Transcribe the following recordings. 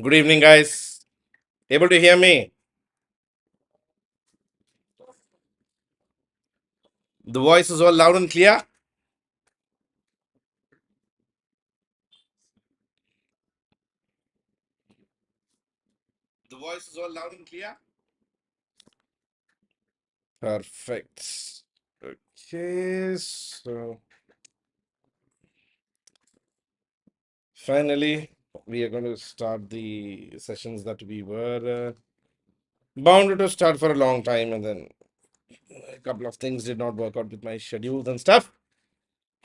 Good evening, guys. Able to hear me? The voice is all loud and clear. The voice is all loud and clear. Perfect. Okay, so finally, we are going to start the sessions that we were bound to start for a long time, and then a couple of things did not work out with my schedules and stuff.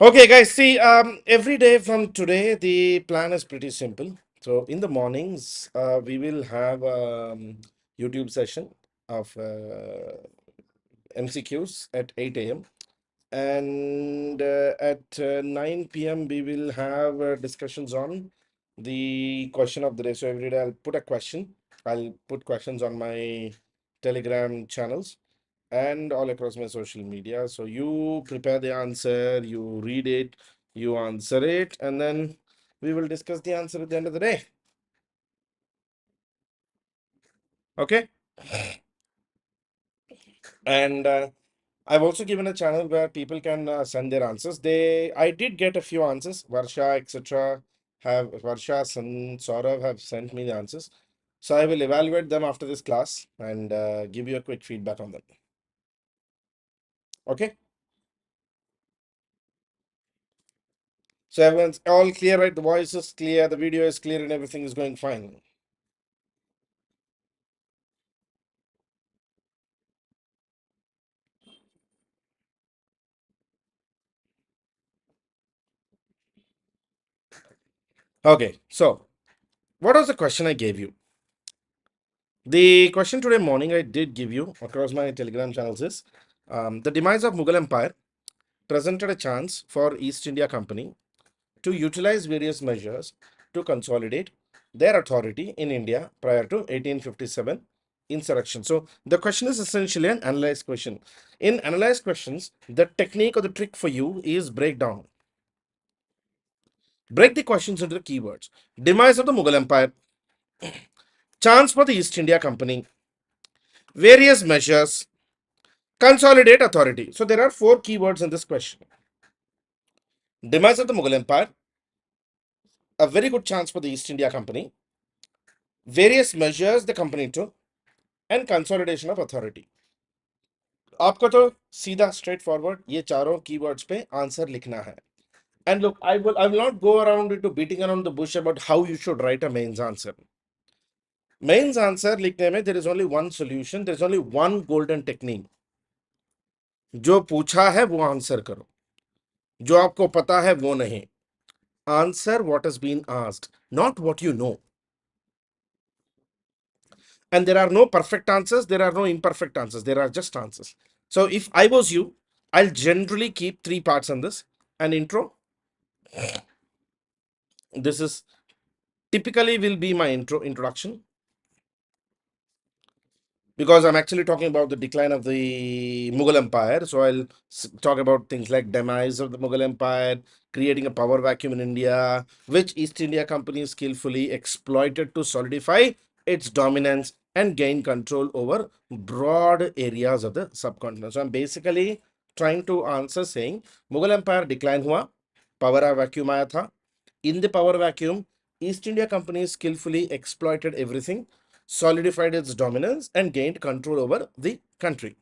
Okay, guys, see, every day from today, the plan is pretty simple. So in the mornings, we will have YouTube session of MCQs at 8 a.m. And at 9 p.m., we will have discussions on the question of the day. So every day I'll put a question. I'll put questions on my Telegram channels and all across my social media. So you prepare the answer, you read it, you answer it, and then we will discuss the answer at the end of the day. Okay. And I've also given a channel where people can send their answers. I did get a few answers. Varsha, etc. Varsha, San, Saurav have sent me the answers. So I will evaluate them after this class and give you a quick feedback on them. Okay. So everyone's all clear, right? The voice is clear, the video is clear, and everything is going fine. Okay. So what was the question I gave you? The question today morning I did give you across my Telegram channels is the demise of Mughal Empire presented a chance for East India Company to utilize various measures to consolidate their authority in India prior to 1857 insurrection. So the question is essentially an analyzed question. In analyzed questions, the technique or the trick for you is breakdown. Break the questions into the keywords. Demise of the Mughal Empire, chance for the East India Company, various measures, consolidate authority. So there are four keywords in this question. Demise of the Mughal Empire, a very good chance for the East India Company, various measures the company took, and consolidation of authority. आपको तो सीधा straight forward ये चारों keywords पे answer लिखना है. And look, I will not go around into beating around the bush about how you should write a mains answer. Mains answer लिखने में there is only one solution, there is only one golden technique. जो पूछा है वो answer करो, जो आपको पता है वो नहीं. Answer what has been asked, not what you know. And there are no perfect answers, there are no imperfect answers, there are just answers. So if I was you, I'll generally keep three parts on this: an intro. This is typically will be my introduction, because I'm actually talking about the decline of the Mughal Empire. So I'll talk about things like demise of the Mughal Empire, creating a power vacuum in India, which East India Company skillfully exploited to solidify its dominance and gain control over broad areas of the subcontinent. So I'm basically trying to answer saying Mughal Empire decline hua, power vacuum aaya tha. In the power vacuum, East India Company skillfully exploited everything, solidified its dominance, and gained control over the country.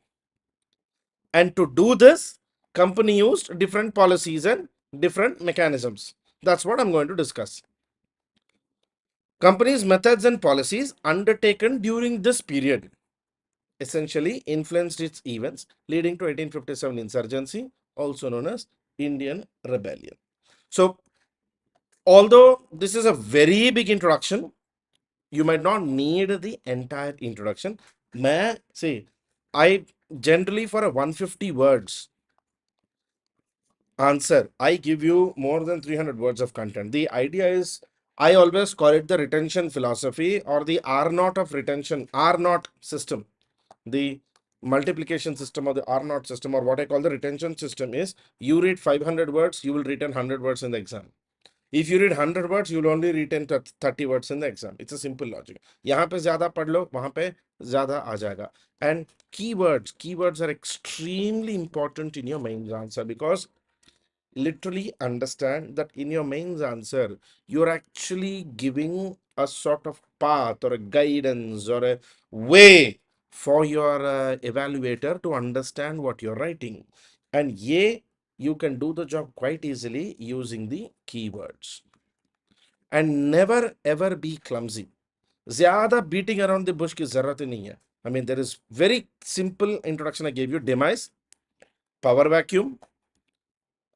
And to do this, company used different policies and different mechanisms. That's what I'm going to discuss. Company's methods and policies undertaken during this period essentially influenced its events, leading to 1857 insurgency, also known as Indian Rebellion. So, although this is a very big introduction, you might not need the entire introduction. I generally for a 150 words answer, I give you more than 300 words of content. The idea is, I always call it the retention philosophy or the R naught of retention, R naught system. The multiplication system or the R naught system, or what I call the retention system, is you read 500 words, you will retain 100 words in the exam. If you read 100 words, you will only retain 30 words in the exam. It's a simple logic. यहाँ पे ज़्यादा पढ़ लो, वहाँ पे ज़्यादा आ जाएगा. And keywords are extremely important in your main answer, because literally understand that in your mains answer, you're actually giving a sort of path or a guidance or a way for your evaluator to understand what you're writing. And you can do the job quite easily using the keywords. And never ever be clumsy. ज़्यादा beating around the bush की ज़रूरत ही नहीं है. I mean, there is very simple introduction I gave you. Demise, power vacuum,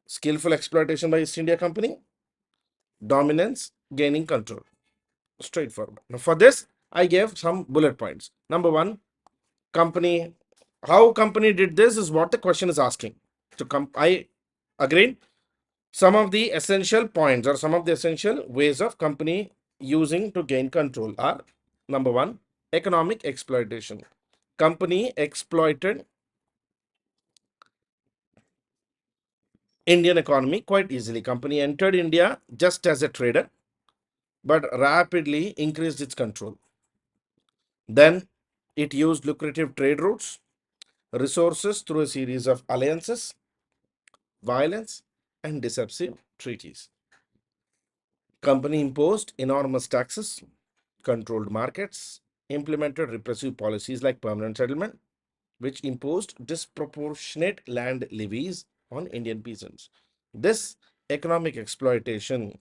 skillful exploitation by East India Company, dominance, gaining control. Straightforward. Now, for this, I gave some bullet points. Number one, company. How company did this is what the question is asking. So, I agreed. Some of the essential points or some of the essential ways of company using to gain control are: number one, economic exploitation. Company exploited Indian economy quite easily. Company entered India just as a trader, but rapidly increased its control. Then it used lucrative trade routes, resources through a series of alliances, violence, and deceptive treaties. Company imposed enormous taxes, controlled markets, implemented repressive policies like permanent settlement, which imposed disproportionate land levies on Indian peasants. This economic exploitation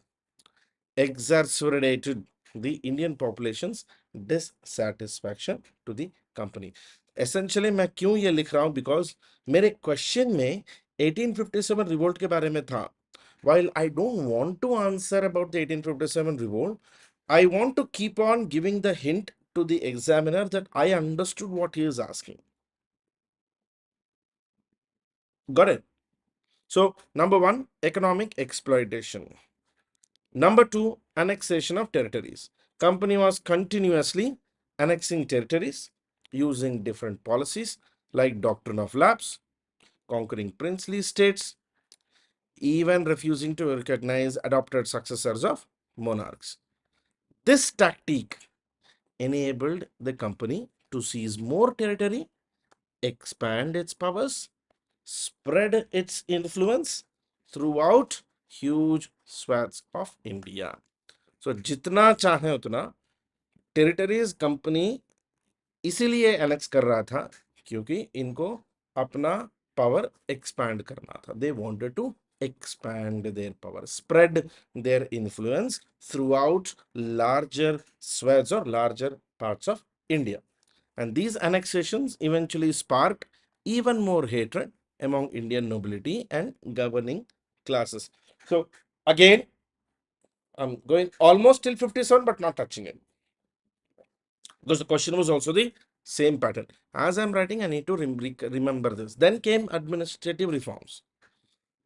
exacerbated the Indian population's dissatisfaction to the company. Essentially मैं क्यों ये लिख रहा हूं, because मेरे question में 1857 revolt के बारे में था. While I don't want to answer about the 1857 revolt, I want to keep on giving the hint to the examiner that I understood what he is asking. Got it? So, number one, economic exploitation. Number two, annexation of territories. Company was continuously annexing territories using different policies like doctrine of lapse, conquering princely states, even refusing to recognize adopted successors of monarchs. This tactic enabled the company to seize more territory, expand its powers, spread its influence throughout huge swaths of India. So, जितना चाहे उतना territories company इसीलिए annex कर रहा था क्योंकि इनको अपना पावर एक्सपैंड करना था. They wanted to expand their power, spread their influence throughout larger swaths or larger parts of India. And these annexations eventually sparked even more hatred among Indian nobility and governing classes. So, again, I'm going almost till 57, but not touching it, because the question was also the same pattern. As I'm writing, I need to remember this. Then came administrative reforms.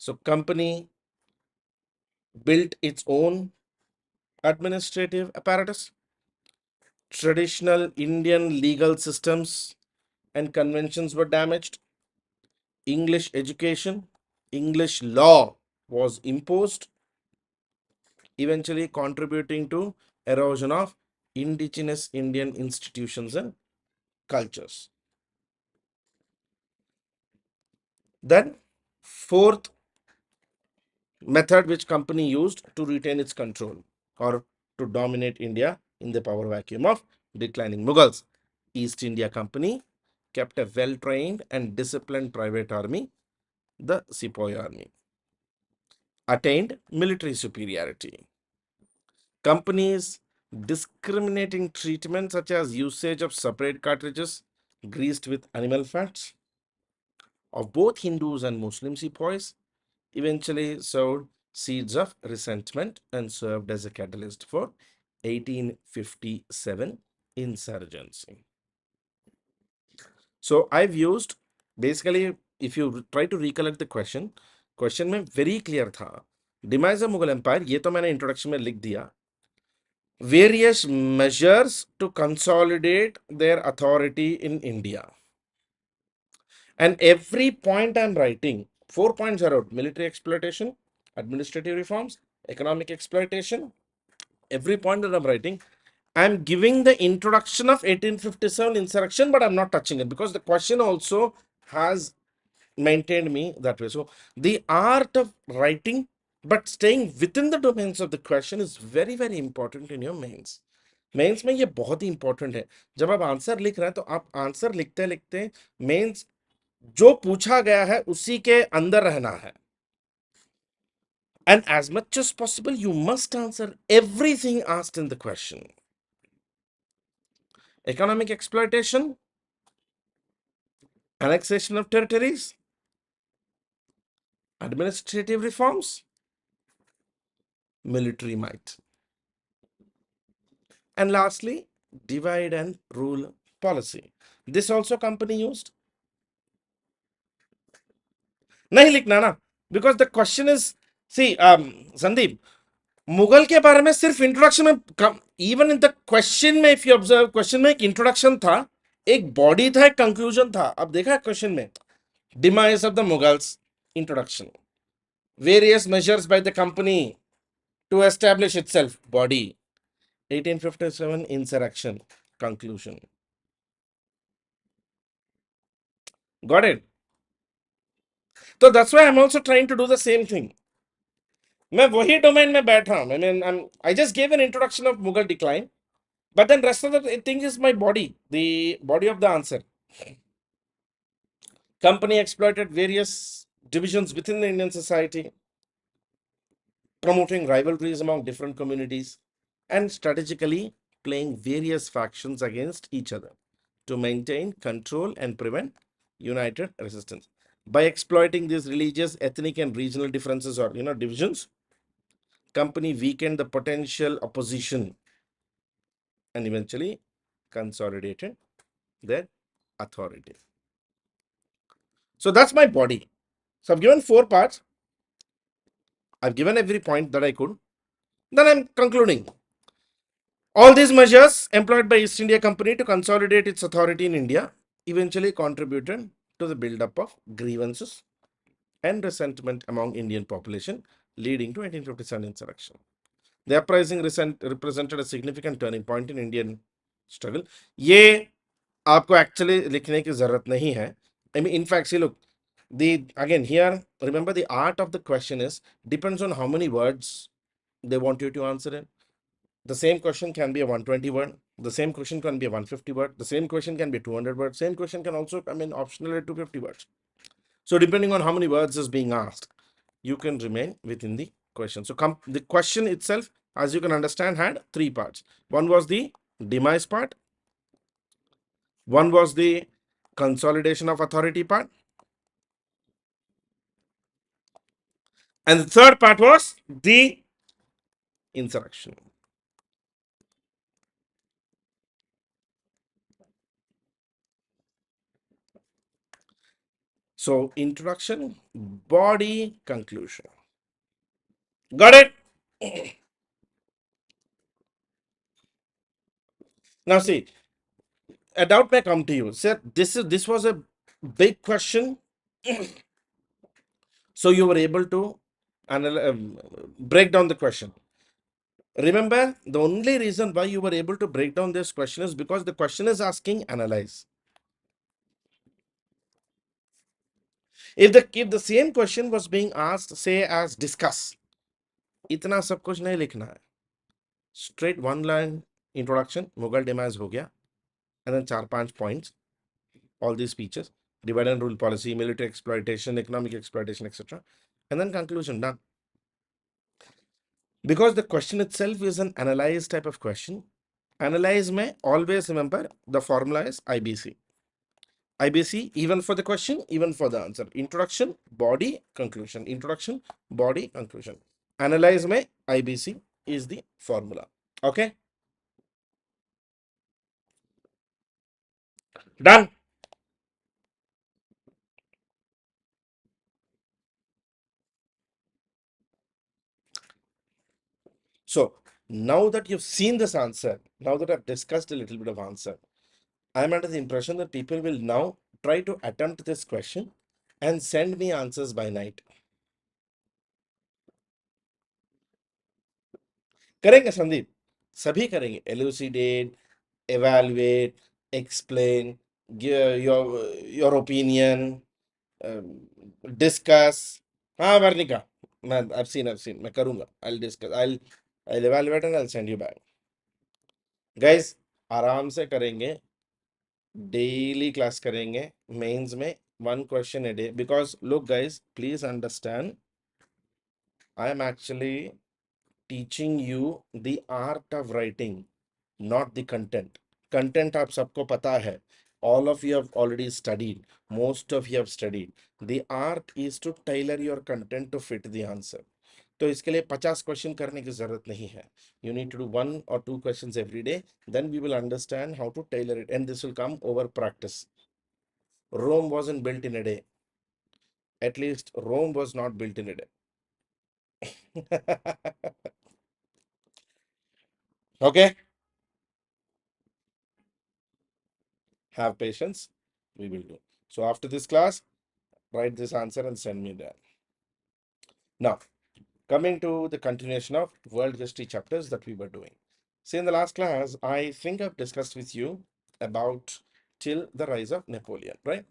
So, company built its own administrative apparatus. Traditional Indian legal systems and conventions were damaged. English education, English law was imposed, eventually contributing to erosion of indigenous Indian institutions and cultures. Then, fourth method which company used to retain its control or to dominate India in the power vacuum of declining Mughals. East India Company kept a well-trained and disciplined private army, the Sepoy Army, attained military superiority. Companies discriminating treatment such as usage of separate cartridges greased with animal fats of both Hindus and Muslim sepoys eventually sowed seeds of resentment and served as a catalyst for 1857 insurgency. So I've used, basically, if you try to recollect the question में very clear था. Demise of Mughal Empire, ये तो मैंने introduction में लिख दिया. Various measures to consolidate their authority in India. And every point I'm writing, 4 points are out: military exploitation, administrative reforms, Economic exploitation. Every point that I'm writing, I'm giving the introduction of 1857 insurrection, but I'm not touching it because the question also has maintained me that way. So the art of writing but staying within the domains of the question is very very important in your mains. Mains में ये बहुत ही important है. जब आप answer लिख रहे हैं तो आप आंसर लिखते लिखते मेंस जो पूछा गया है उसी के अंदर रहना है. And as much as possible, you must answer everything asked in the question. Economic exploitation, annexation of territories, administrative reforms, military might. And lastly, divide and rule policy. This also company used. नहीं लिखना ना, because the question is, see, Sandeep, Mughal के बारे में सिर्फ introduction में, even in the question में if you observe, question में एक इंट्रोडक्शन था, एक बॉडी था, एक कंक्लूजन था. अब देखा क्वेश्चन में, demise of the Mughals, introduction, various measures by the company to establish itself, body, 1857 insurrection, conclusion. Got it? So that's why I'm also trying to do the same thing. मैं वही domain में बैठा हूं. I just gave an introduction of Mughal decline, but then rest of the thing is my body, the body of the answer. Company exploited various divisions within the Indian society, promoting rivalries among different communities, and strategically playing various factions against each other to maintain control and prevent united resistance. By exploiting these religious, ethnic, and regional differences or divisions, company weakened the potential opposition and eventually consolidated their authority. So that's my body. So I've given 4 parts. I've given every point that I could. Then I'm concluding. All these measures employed by East India Company to consolidate its authority in India eventually contributed to the build-up of grievances and resentment among Indian population, leading to 1857 insurrection. The uprising represented a significant turning point in Indian struggle. ये आपको actually लिखने की जरूरत नहीं है. I mean, in fact, see, look, again here, remember the art of the question is depends on how many words they want you to answer it. The same question can be a 120 word. The same question can be a 150 word. The same question can be 200 words. Same question can also come in optional at 250 words. So depending on how many words is being asked, you can remain within the question. So the question itself, as you can understand, had 3 parts. One was the demise part. One was the consolidation of authority part. And the third part was the insurrection. So introduction, body, conclusion. Got it? Now see, a doubt may come to you. Sir, this was a big question. So you were able to break down the question. Remember, the only reason why you were able to break down this question is because the question is asking analyze. If the same question was being asked, say as discuss, इतना सब कुछ नहीं लिखना है. Straight one line introduction, Mughal demise हो गया, and then 4-5 points, all these speeches, divide and rule policy, military exploitation, economic exploitation, etc. And then conclusion, done. Because the question itself is an analyze type of question. Analyze may always remember the formula is IBC. IBC, even for the question, even for the answer. Introduction, body, conclusion. Introduction, body, conclusion. Analyze may IBC is the formula. Okay? Done. So now that you've seen this answer, now that I've discussed a little bit of answer, I'm under the impression that people will now try to attempt this question and send me answers by night. करेंगे संदीप, सभी करेंगे, elucidate, evaluate, explain, give your opinion, discuss. हाँ वर्णिका, मैं I've seen मैं करूंगा, I'll evaluate and I'll send you back. Guys, आराम से करेंगे, डेली क्लास करेंगे, मेंस में 1 question a day, because look guys, please understand, I am actually teaching you the art of writing, not the content. Content आप सबको पता है. All of you have already studied. Most of you have studied. The art is to tailor your content to fit the answer. तो इसके लिए 50 question करने की जरूरत नहीं है. You need to do 1 or 2 questions every day. Then we will understand how to tailor it, and this will come over practice. Rome wasn't built in a day. At least Rome was not built in a day. Okay, have patience. We will do. So after this class, write this answer and send me that. Now, coming to the continuation of world history chapters that we were doing. See, in the last class, I think I've discussed with you about till the rise of Napoleon, right?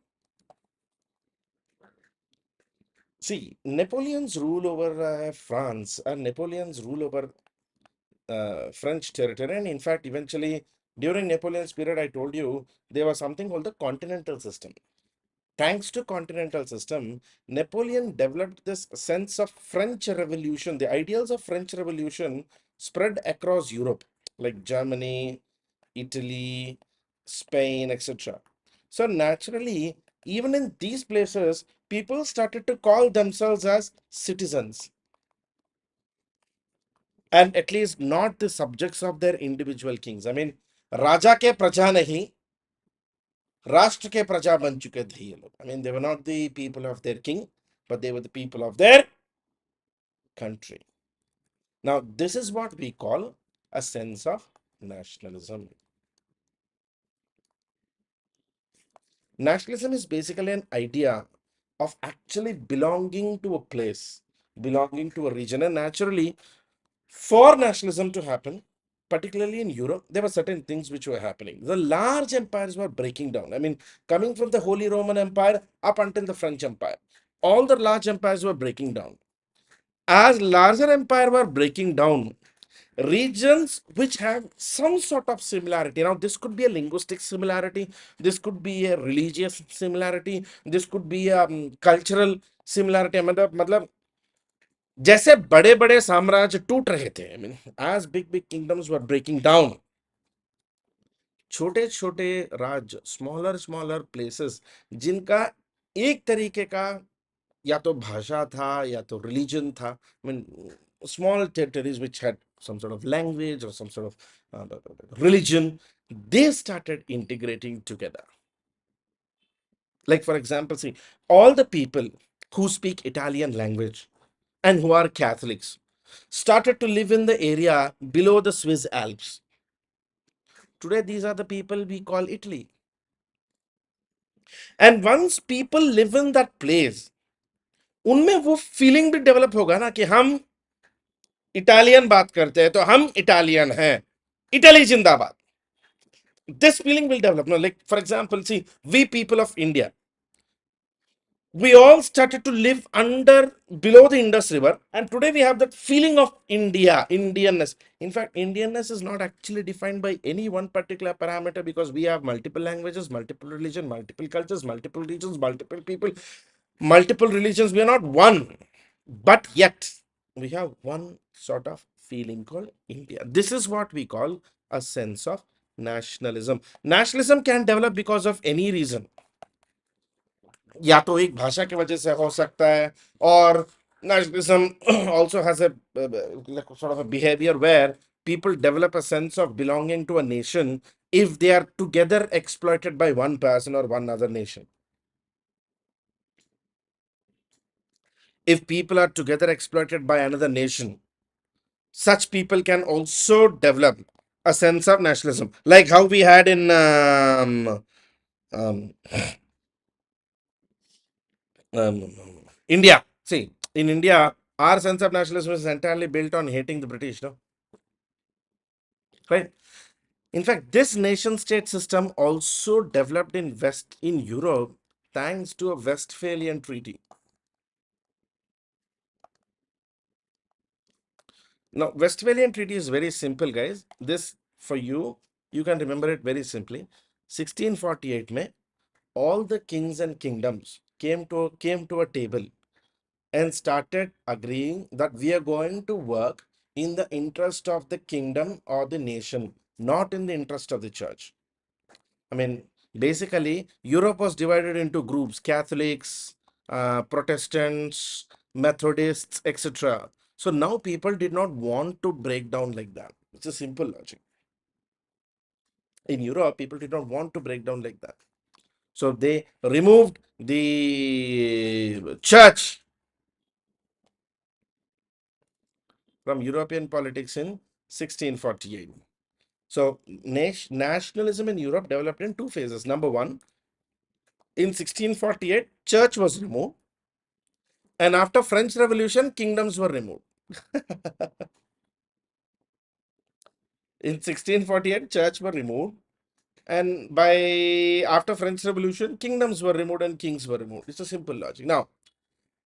See, Napoleon's rule over France and Napoleon's rule over French territory, and in fact, eventually during Napoleon's period, I told you there was something called the continental system. Thanks to continental system, Napoleon developed this sense of French Revolution. The ideals of French Revolution spread across Europe, like Germany, Italy, Spain, etc. So naturally, even in these places, people started to call themselves as citizens, and at least not the subjects of their individual kings. I mean, राजा के प्रजा नहीं, राष्ट्र के प्रजा बन चुके थे ये लोग. I mean, they were not the people of their king, but they were the people of their country. Now, this is what we call a sense of nationalism. Nationalism is basically an idea of actually belonging to a place, belonging to a region. And naturally, for nationalism to happen, particularly in Europe, there were certain things which were happening. The large empires were breaking down. I mean, coming from the Holy Roman Empire up until the French Empire, all the large empires were breaking down. As larger empires were breaking down, regions which have some sort of similarity. Now, this could be a linguistic similarity, this could be a religious similarity, this could be a cultural similarity. मतलब जैसे बड़े बड़े साम्राज्य टूट रहे थे, I mean, as big kingdoms were breaking down, छोटे छोटे राज्य, स्मॉलर प्लेसेस, जिनका एक तरीके का या तो भाषा था या तो रिलीजन था. I mean, small territories which had some sort of language or some sort of religion, they started integrating together. Like, for example, see, all the people who speak Italian language and who are Catholics started to live in the area below the Swiss Alps. Today, these are the people we call Italy. And once people live in that place, उनमें वो feeling भी develop होगा ना कि हम Italian बात करते हैं तो हम इटालियन हैं, इटली जिंदाबाद. This feeling will develop. No, like for example, see, we people of India, we all started to live under below the Indus River, and today we have that feeling of India, Indianness. In fact, Indianness is not actually defined by any one particular parameter, because we have multiple languages, multiple religion, multiple cultures, multiple regions, multiple people, multiple religions. We are not one, but yet we have one sort of feeling called India. This is what we call a sense of nationalism. Nationalism can develop because of any reason. या तो एक भाषा की वजह से हो सकता है, और nationalism also has a like sort of a behavior where people develop a sense of belonging to a nation if they are together exploited by one person or one other nation. If people are together exploited by another nation, such people can also develop a sense of nationalism, like how we had in um, um, India. See, in India, our sense of nationalism is entirely built on hating the British. No? right? In fact, this nation state system also developed in Europe thanks to a Westphalian treaty. Now, Westphalian treaty is very simple, guys. This for you can remember it very simply. 1648 May, all the kings and kingdoms came to a table and started agreeing that we are going to work in the interest of the kingdom or the nation, not in the interest of the church. I mean, basically, Europe was divided into groups: Catholics, Protestants, Methodists, etc. So now people did not want to break down like that. It's a simple logic. In Europe, people did not want to break down like that. So they removed the church from European politics in 1648. So nationalism in Europe developed in two phases. Number one, in 1648, church was removed. And after French Revolution, kingdoms were removed. In 1648, church were removed. And by after French Revolution, kingdoms were removed and kings were removed. It's a simple logic. Now,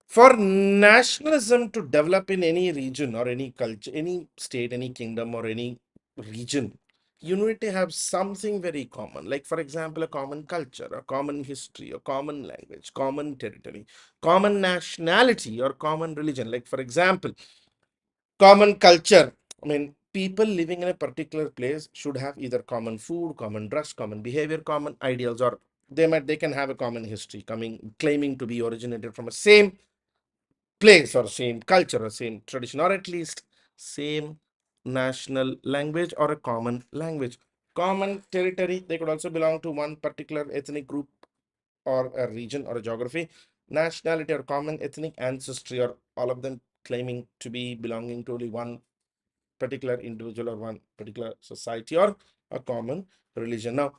for nationalism to develop in any region or any culture, any state, any kingdom or any region, you need to have something very common. Like, for example, a common culture, a common history, a common language, common territory, common nationality, or common religion. Like, for example, common culture. I mean, people living in a particular place should have either common food, common dress, common behavior, common ideals, or they can have a common history, claiming to be originated from a same place or same culture or same tradition, or at least same national language or a common language. Common territory, they could also belong to one particular ethnic group or a region or a geography. Nationality or common ethnic ancestry, or all of them claiming to be belonging to only one particular individual or one particular society or a common religion. Now,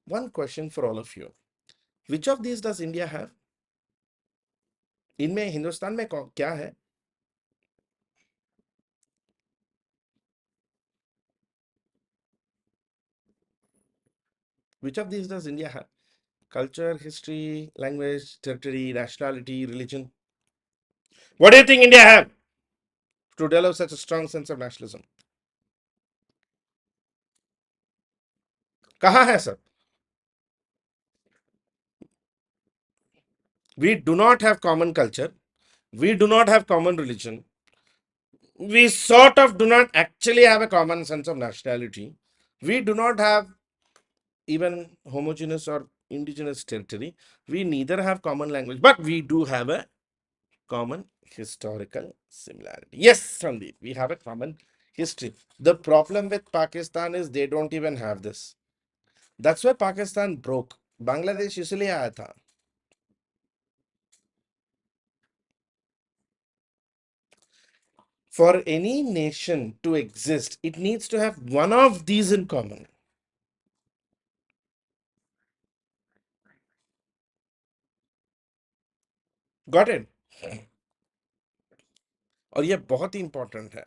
one question for all of you: which of these does India have? इनमें हिंदुस्तान में क्या है? Which of these does India have? Culture, history, language, territory, nationality, religion. What do you think India have to develop such a strong sense of nationalism? कहाँ है sir? We do not have common culture. We do not have common religion. We sort of do not actually have a common sense of nationality. We do not have even homogeneous or indigenous territory. We neither have common language, but we do have a common historical similarity. Yes, Sandeep, we have a common history. The problem with Pakistan is they don't even have this. That's why Pakistan broke. Bangladesh इसलिए आया था. For any nation to exist, it needs to have one of these in common. Got it? और ये बहुत ही important है.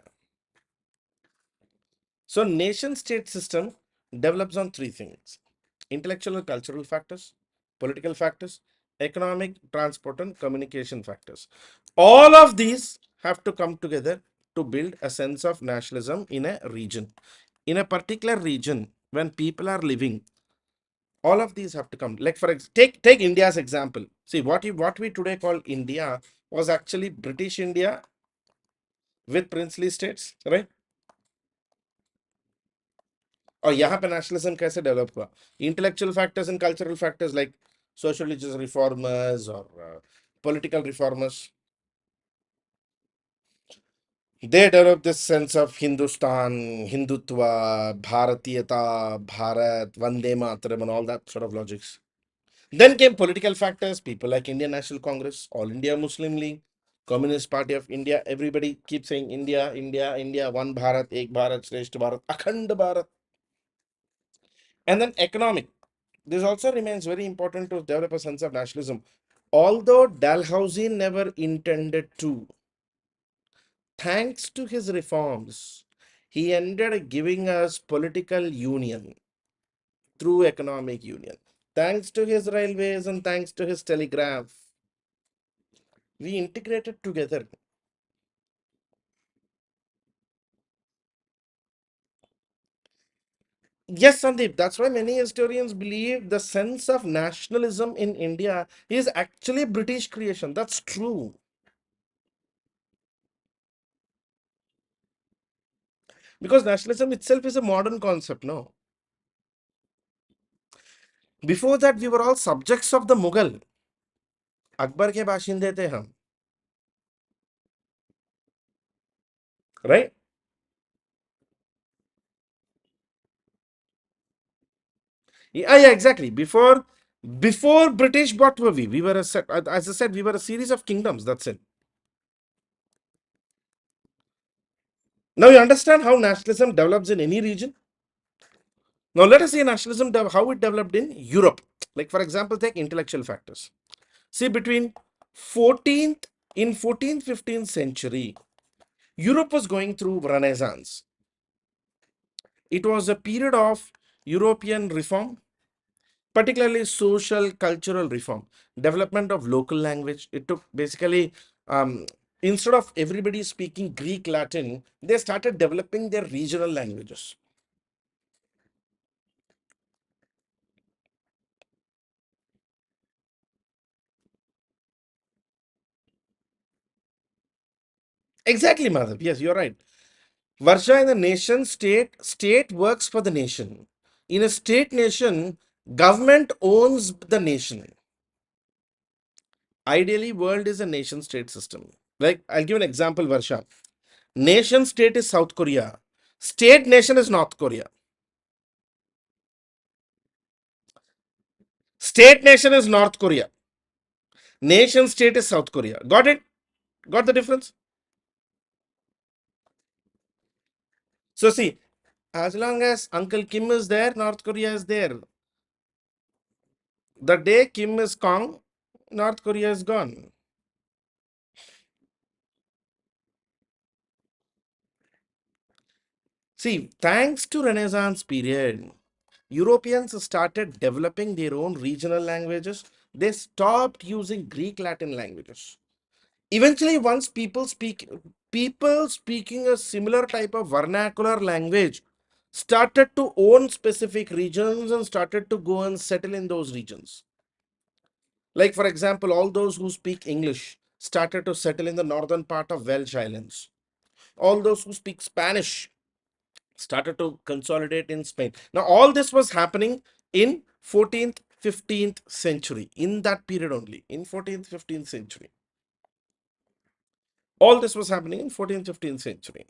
So nation state system develops on three things: intellectual and cultural factors, political factors, economic, transport, and communication factors. All of these have to come together to build a sense of nationalism in a region. In a particular region, when people are living, all of these have to come. Like take India's example. See, what we today call India was actually British India with princely states, right? और यहाँ पे nationalism कैसे develop हुआ? Intellectual factors and cultural factors like social religious reformers or political reformers, they develop this sense of Hindustan, Hindutva, Bharatiyata, Bharat, Vande Mataram, and all that sort of logics. Then came political factors, people like Indian National Congress, All India Muslim League, Communist Party of India. Everybody keeps saying India, India, India, one Bharat, Ek Bharat, Shreshth Bharat, Akhand Bharat. And then economic. This also remains very important to develop a sense of nationalism. Although Dalhousie never intended to, thanks to his reforms, He ended giving us political union through economic union. Thanks to his railways and thanks to his telegraph, we integrated together. Yes, Sandeep, that's why many historians believe the sense of nationalism in India is actually British creation. That's true. Because nationalism itself is a modern concept, no? Before that, we were all subjects of the Mughal. Akbar के बाशिंदे थे हम, right? Yeah, exactly. Before British, what were we? We were as I said, we were a series of kingdoms. That's it. Now you understand how nationalism develops in any region. Now let us see nationalism how it developed in Europe. Like for example, take intellectual factors. See between 14th in 14th 15th century, Europe was going through Renaissance. It was a period of European reform, particularly social cultural reform, development of local language. It took basically instead of everybody speaking Greek Latin, they started developing their regional languages. Exactly, Madhav. Yes, you're right. Varsha, in the nation state works for the nation. In a state nation, government owns the nation. Ideally, world is a nation state system. Like I'll give an example, Varsha. Nation state is South Korea. State nation is North Korea. State nation is North Korea. Nation state is South Korea. Got it? Got the difference? So see, as long as Uncle Kim is there, North Korea is there. The day Kim is Kong, North Korea is gone. See, thanks to Renaissance period, Europeans started developing their own regional languages. They stopped using Greek Latin languages. Eventually, once people speaking a similar type of vernacular language started to own specific regions and started to go and settle in those regions. Like, for example, all those who speak English started to settle in the northern part of Welsh Islands. All those who speak Spanish started to consolidate in Spain. Now, all this was happening in 14th, 15th century, in that period only, in 14th, 15th century. All this was happening in 14th, 15th century.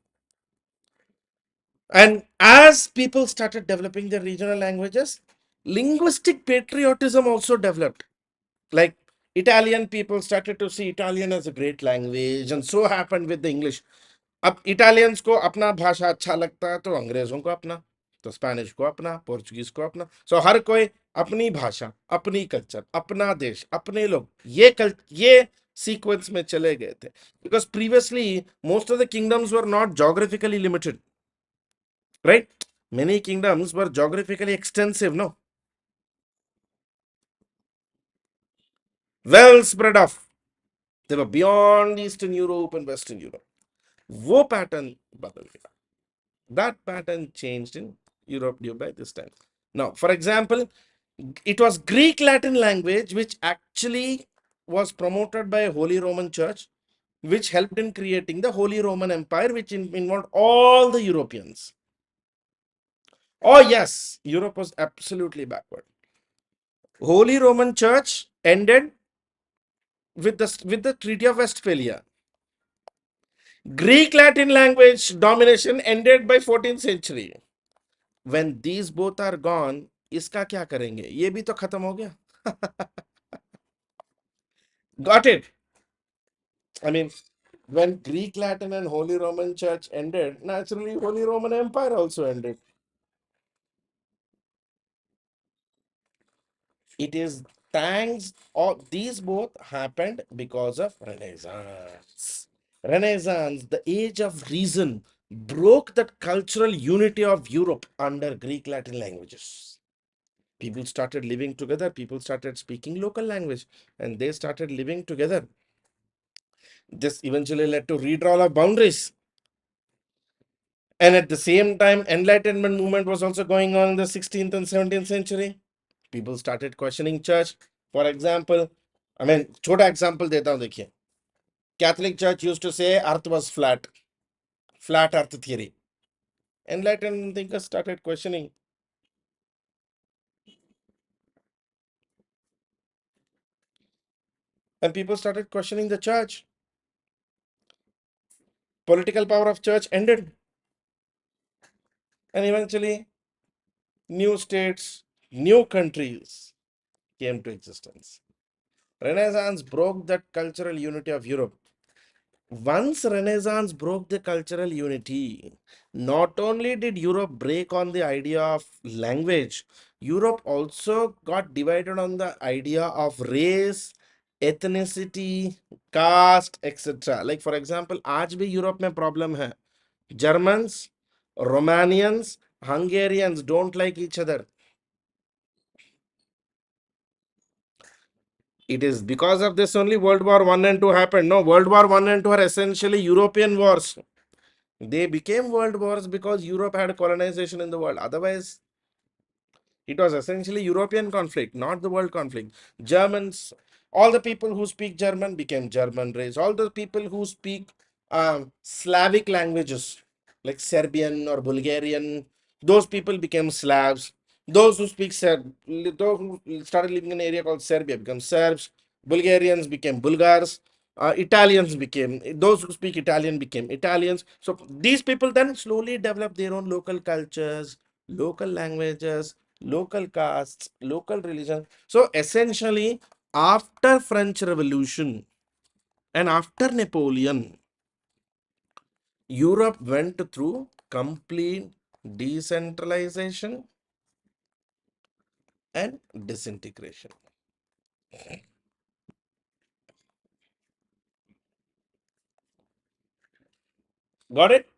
And as people started developing their regional languages, linguistic patriotism also developed. Like Italian people started to see Italian as a great language, and so happened with the English. अब Italians को अपना भाषा अच्छा लगता है तो अंग्रेजों को अपना, तो स्पेनिश को अपना, पोर्चुगीज को अपना. सो हर कोई अपनी भाषा, अपनी कल्चर, अपना देश, अपने लोग, ये सीक्वेंस में चले गए थे. Because previously most of the kingdoms were not geographically limited, right? Many kingdoms were geographically extensive, no? Well spread off. They were beyond Eastern Europe and Western Europe. वो pattern बदल गया. That pattern changed in Europe due by this time. Now, for example, it was Greek Latin language which actually was promoted by Holy Roman Church, which helped in creating the Holy Roman Empire, which involved all the Europeans. Oh, yes, Europe was absolutely backward. Holy Roman Church ended with the Treaty of Westphalia. Greek Latin language domination ended by 14th century. When these both are gone, इसका क्या करेंगे? ये भी तो खत्म हो गया. Got it? I mean, when Greek Latin and Holy Roman Church ended, naturally Holy Roman Empire also ended. It is thanks, or these both happened because of Renaissance. Renaissance, the age of reason, broke that cultural unity of Europe under Greek Latin languages. People started living together, people started speaking local language, and they started living together. This eventually led to redrawal of boundaries. And at the same time, Enlightenment movement was also going on in the 16th and 17th century. People started questioning church. For example, छोटा example देता हूँ देखिए. Catholic Church used to say earth was flat, flat earth theory. Enlightenment thinkers started questioning. And people started questioning the church. Political power of church ended. And eventually, new states, new countries came to existence. Renaissance broke that cultural unity of Europe. Once Renaissance broke the cultural unity, not only did Europe break on the idea of language, Europe also got divided on the idea of race, ethnicity, caste, etc. Like for example, आज भी Europe में problem है. Germans, Romanians, Hungarians don't like each other. It is because of this only World War One and Two happened. No, World War One and Two are essentially European wars. They became world wars because Europe had colonization in the world. Otherwise, it was essentially European conflict, not the world conflict. Germans, all the people who speak German became German race. All the people who speak Slavic languages like Serbian or Bulgarian, those people became Slavs. Those who speak those who started living in an area called Serbia became Serbs. Bulgarians became Bulgars. Italians became, those who speak Italian became Italians. So these people then slowly developed their own local cultures, local languages, local castes, local religion. So essentially, after French Revolution and after Napoleon, Europe went through complete decentralization and disintegration. Got it?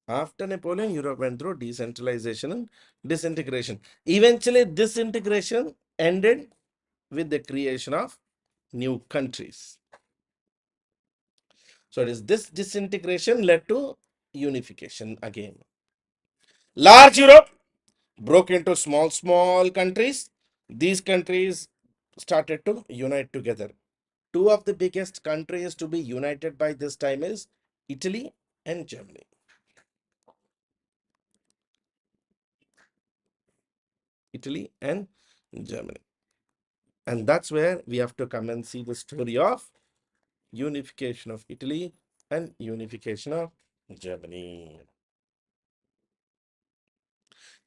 After Napoleon, Europe went through decentralization and disintegration. Eventually, this integration ended with the creation of new countries. So it is this disintegration led to unification again. Large Europe broke into small countries. These countries started to unite together. Two of the biggest countries to be united by this time is Italy and Germany. Italy and Germany. And that's where we have to come and see the story of unification of Italy and unification of Germany.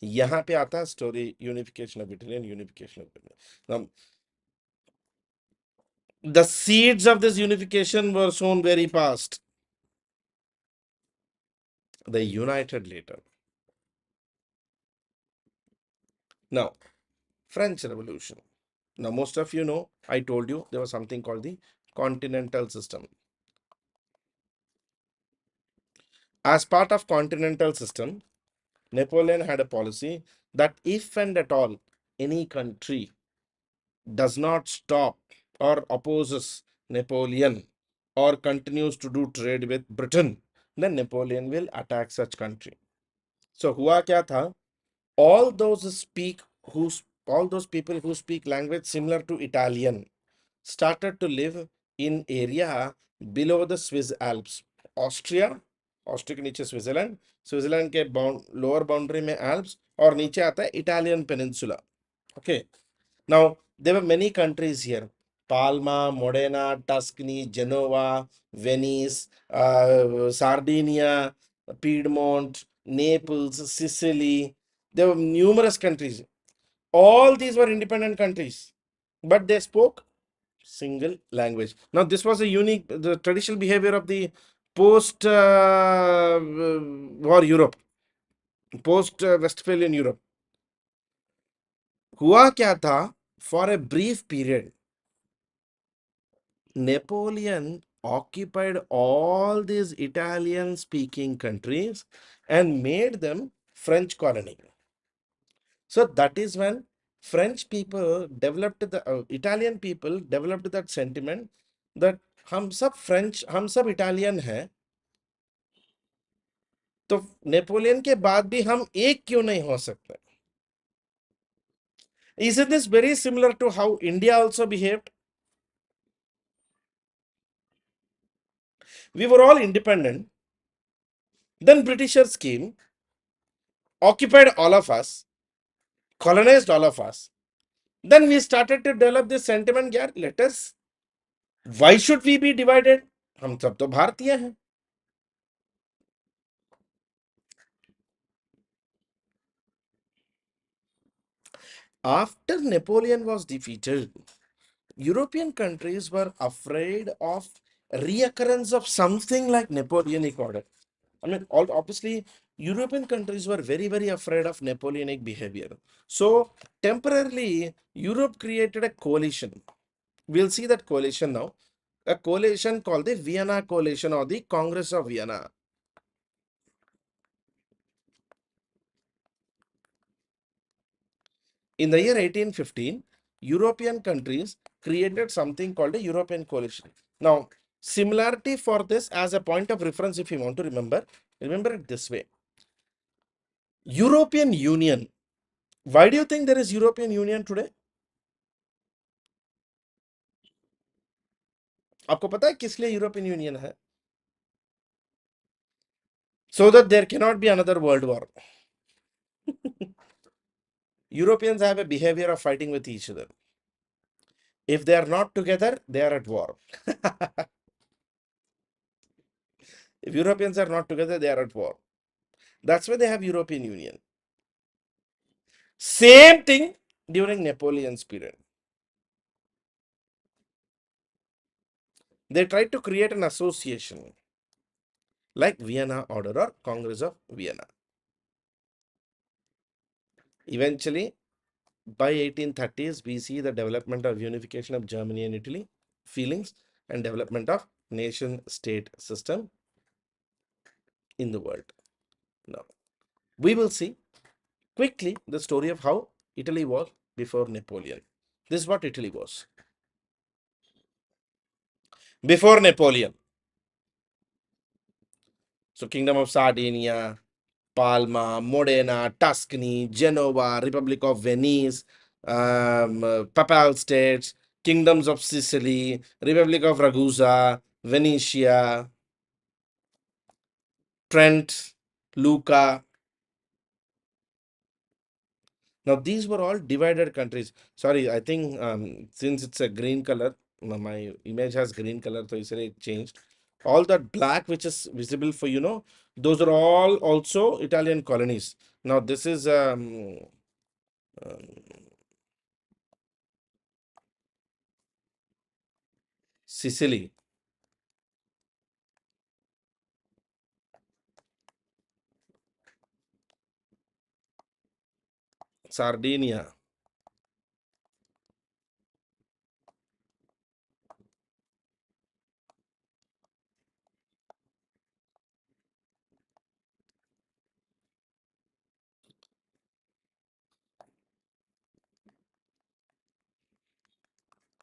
यहाँ पे आता है story unification of Italy and unification of Germany. Now, the seeds of this unification were sown very fast. They united later. Now, French Revolution. Now, most of you know, I told you there was something called the continental system. As part of continental system, Napoleon had a policy that if and at all any country does not stop or opposes Napoleon or continues to do trade with Britain, then Napoleon will attack such country. So हुआ क्या था? All those speak who all those people who speak language similar to Italian started to live in area below the Swiss Alps. Austria के नीचे Switzerland, Switzerland के lower boundary में Alps और नीचे आता है Italian peninsula. Okay, now there were many countries here. Palma, Modena, Tuscany, Genova, Venice, Sardinia, Piedmont, Naples, Sicily. There were numerous countries. All these were independent countries, but they spoke single language. Now, this was a unique, the traditional behavior of the post war Europe, post Westphalian Europe. हुआ क्या था? For a brief period, Napoleon occupied all these Italian speaking countries and made them French colony. So that is when French people developed the Italian people developed that sentiment that हम सब French हम सब Italian हैं, तो Napoleon के बाद भी हम एक क्यों नहीं हो सकते? Isn't this very similar to how India also behaved? We were all independent. Then Britishers came, occupied all of us, colonized all of us. Then we started to develop this sentiment, यार, let us, why should we be divided? हम सब तो भारतीय हैं. After Napoleon was defeated, European countries were afraid of reoccurrence of something like Napoleonic order. I mean, obviously, European countries were very, very afraid of Napoleonic behavior. So, temporarily, Europe created a coalition. We'll see that coalition now. A coalition called the Vienna Coalition or the Congress of Vienna. In the year 1815, European countries created something called a European coalition. Now, similarity for this as a point of reference, if you want to remember it this way. European Union. Why do you think there is European Union today? आपको पता है किस लिए European union है? So that there cannot be another world war. Europeans have a behavior of fighting with each other. If they are not together, they are at war. If Europeans are not together, they are at war. That's why they have European Union. Same thing during Napoleon's period. They tried to create an association like Vienna Order or Congress of Vienna. Eventually, by 1830s, we see the development of unification of Germany and Italy, feelings, and development of nation-state system in the world. Now, we will see quickly the story of how Italy was before Napoleon. This is what Italy was. Before Napoleon. So, Kingdom of Sardinia, Palma, Modena, Tuscany, Genoa, Republic of Venice, Papal States, Kingdoms of Sicily, Republic of Ragusa, Venetia, Trent, Lucca. Now, these were all divided countries. Sorry, I think since it's a green color, my image has green color, so it changed. All that black which is visible for, those are all also Italian colonies. Now, this is um, Sicily, Sardinia,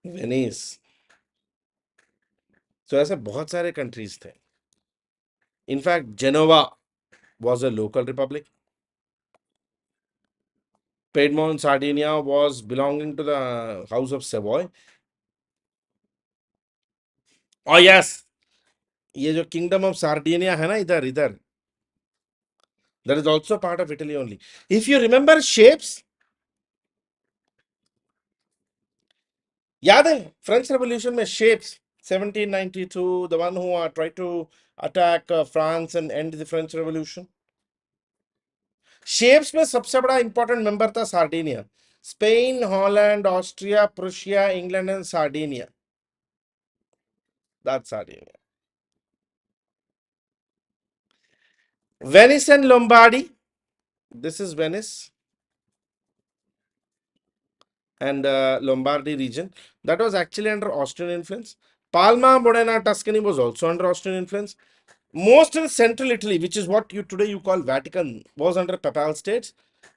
Venice. So ऐसे बहुत सारे countries थे. In fact, Genoa was a local republic. Piedmont, Sardinia was belonging to the House of Savoy. Oh yes, ये जो Kingdom of Sardinia है ना इधर इधर, that is also part of Italy only. If you remember shapes, याद है French Revolution में shapes 1792, the one who tried to attack France and end the French Revolution. Shapes में सबसे बड़ा इंपॉर्टेंट मेंबर था Sardinia. Spain, Holland, Austria, Prussia, England and Sardinia. That's Sardinia. Venice and Lombardy. This is Venice and Lombardy region. That was actually under Austrian influence. Palma, Modena, Tuscany was also under Austrian influence. Most in central Italy, which is what you today you call Vatican, was under Papal states.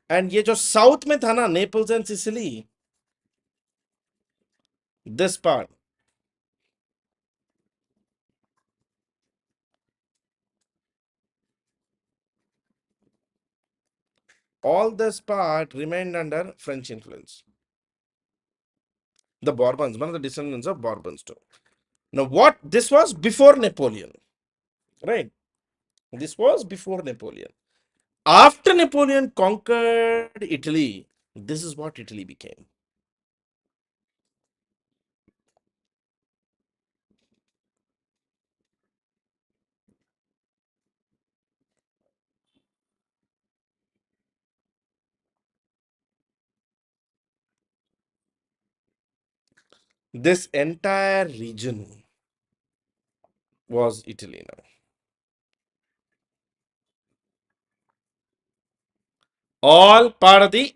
And ये जो south में था ना, Naples and Sicily, this part, all this part remained under French influence. The Bourbons, one of the descendants of Bourbons too. Now, what this was before Napoleon, right? This was before Napoleon. After Napoleon conquered Italy, this is what Italy became. This entire region was Italy now. All part of the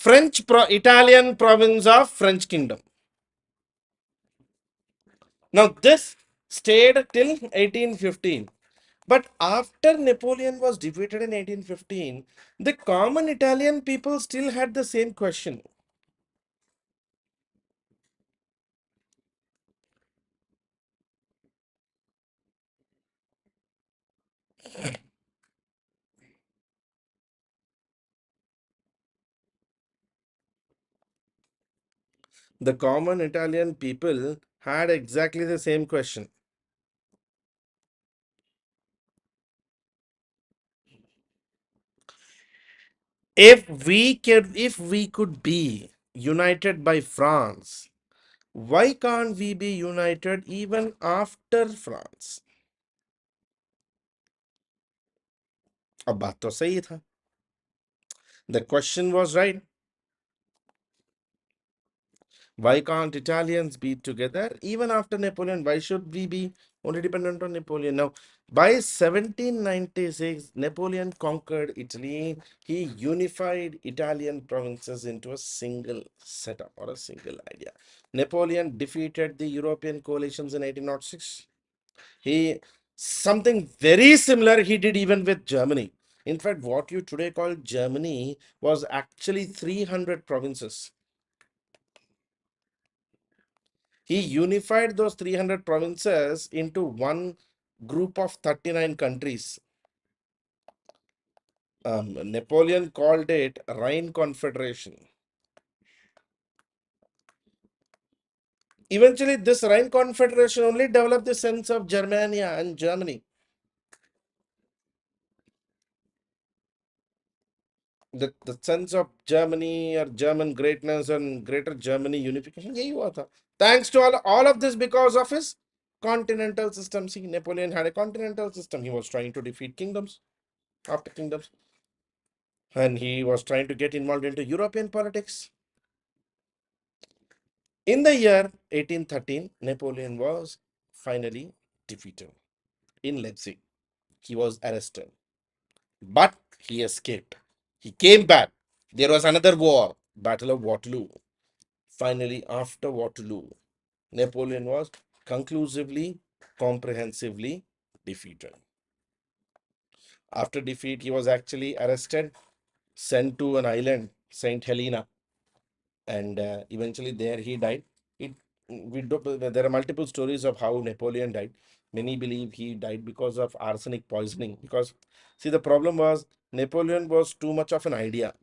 Italian province of French Kingdom. Now, this stayed till 1815. But after Napoleon was defeated in 1815, the common Italian people still had the same question. The common Italian people had exactly the same question. If we could be united by France, why can't we be united even after France? अब बात तो सही था. The question was right. Why can't Italians be together even after Napoleon? Why should we be only dependent on Napoleon? Now, by 1796, Napoleon conquered Italy. He unified Italian provinces into a single setup or a single idea. Napoleon defeated the European coalitions in 1806. He something very similar he did even with Germany. In fact, what you today call Germany was actually 300 provinces. He unified those 300 provinces into one group of 39 countries. Napoleon called it Rhine Confederation. Eventually, this Rhine Confederation only developed the sense of Germania and Germany. The sense of Germany or German greatness and greater Germany unification. यही हुआ था. Thanks to all of this because of his continental system. See, Napoleon had a continental system. He was trying to defeat kingdoms after kingdoms. And he was trying to get involved into European politics. In the year 1813, Napoleon was finally defeated in Leipzig. He was arrested, but he escaped. He came back. There was another war, Battle of Waterloo. Finally, after Waterloo, Napoleon was conclusively, comprehensively defeated. After defeat, he was actually arrested, sent to an island, Saint Helena, and eventually there he died. It we do, there are multiple stories of how Napoleon died. Many believe he died because of arsenic poisoning. Because see, the problem was Napoleon was too much of an idea,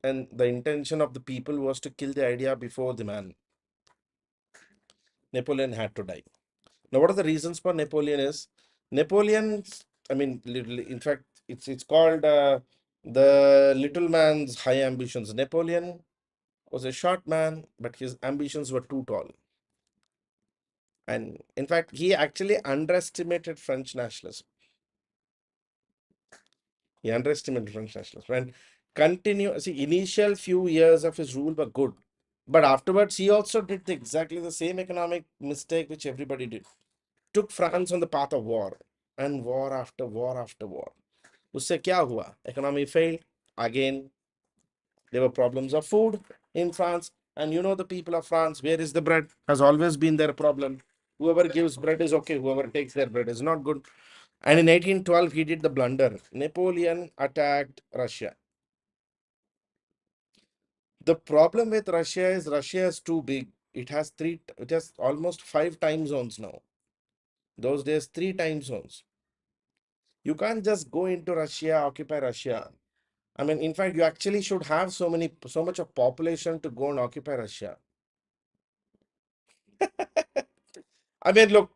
and the intention of the people was to kill the idea before the man. Napoleon had to die. Now, what are the reasons for Napoleon? Is Napoleon? I mean, literally, in fact, it's called the little man's high ambitions. Napoleon was a short man, but his ambitions were too tall. And in fact, he actually underestimated French nationalism. He underestimated French nationalism. And initial few years of his rule were good. But afterwards, he also did exactly the same economic mistake which everybody did. Took France on the path of war. And war after war after war. उससे क्या हुआ? Economy failed. Again, there were problems of food in France. And you know the people of France, where is the bread? Has always been their problem. Whoever gives bread is okay. Whoever takes their bread is not good. And in 1812, he did the blunder. Napoleon attacked Russia. The problem with Russia is too big. It has almost 5 time zones now. Those days, 3 time zones. You can't just go into Russia, occupy Russia. I mean, in fact, you actually should have so much of population to go and occupy Russia. I mean, look,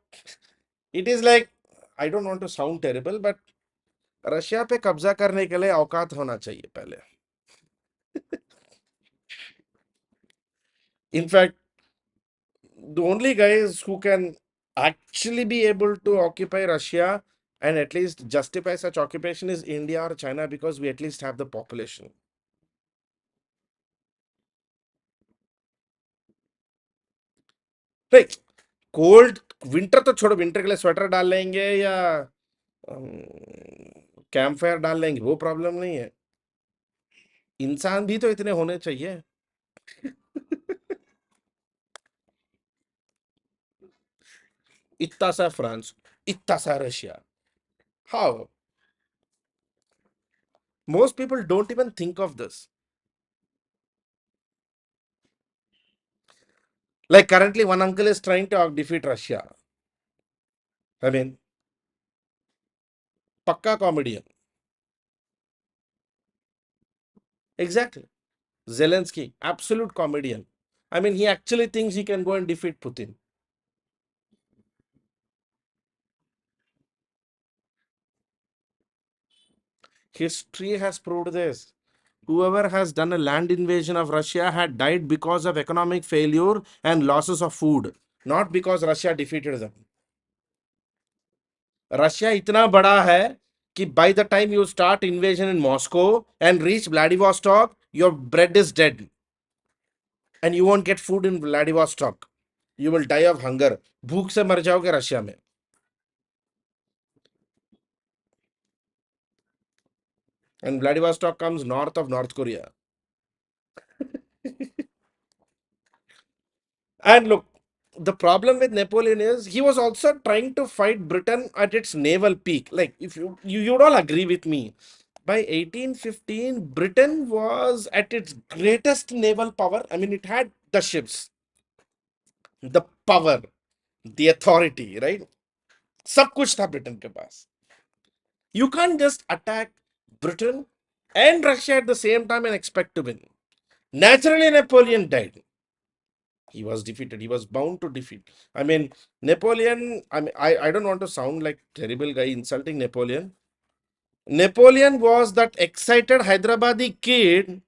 it is like, I don't want to sound terrible, but Russia पे कब्जा करने के लिए औकात होना चाहिए पहले. In fact, the only guys who can actually be able to occupy Russia and at least justify such occupation is India or China, because we at least have the population. Right. Cold winter तो छोड़ो, winter के लिए sweater डाल लेंगे या camp fire डाल लेंगे, वो प्रॉब्लम नहीं है. इंसान भी तो इतने होने चाहिए. इतना सा फ्रांस, इतना सा Russia. How? Most people don't even think of this. Like currently, one uncle is trying to defeat Russia. I mean, pakka comedian. Exactly. Zelensky, absolute comedian. I mean, he actually thinks he can go and defeat Putin. History has proved this. Whoever has done a land invasion of Russia had died because of economic failure and losses of food, not because Russia defeated them. Russia इतना बड़ा है कि by the time you start invasion in Moscow and reach Vladivostok, your bread is dead and you won't get food in Vladivostok. You will die of hunger. भूख से मर जाओगे Russia में. And Vladivostok comes north of North Korea. And look, the problem with Napoleon is he was also trying to fight Britain at its naval peak. Like, if you'd all agree with me, by 1815, Britain was at its greatest naval power. I mean, it had the ships, the power, the authority, right? सब कुछ था Britain के पास. You can't just attack Britain and Russia at the same time and expect to win. Naturally, Napoleon died. He was defeated. He was bound to defeat. I mean, Napoleon, I don't want to sound like terrible guy insulting Napoleon. Napoleon was that excited Hyderabadi kid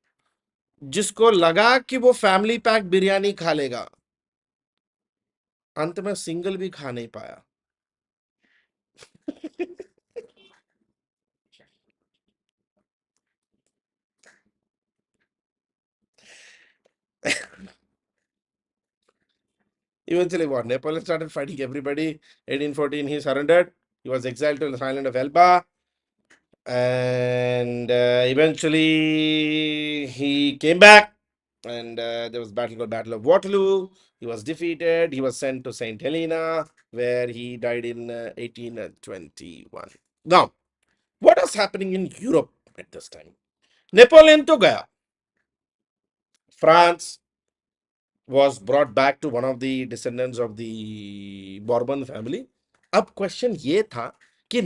जिसको लगा कि वो family pack biryani खा लेगा. अंत में single भी खा नहीं पाया. Eventually, what? Napoleon started fighting everybody. 1814, he surrendered. He was exiled to the island of Elba. And eventually, he came back. And there was battle called Battle of Waterloo. He was defeated. He was sent to St. Helena, where he died in 1821. Now, what was happening in Europe at this time? Napoleon to gaya. France was brought back to one of the descendants of the Bourbon family. अब question ये था कि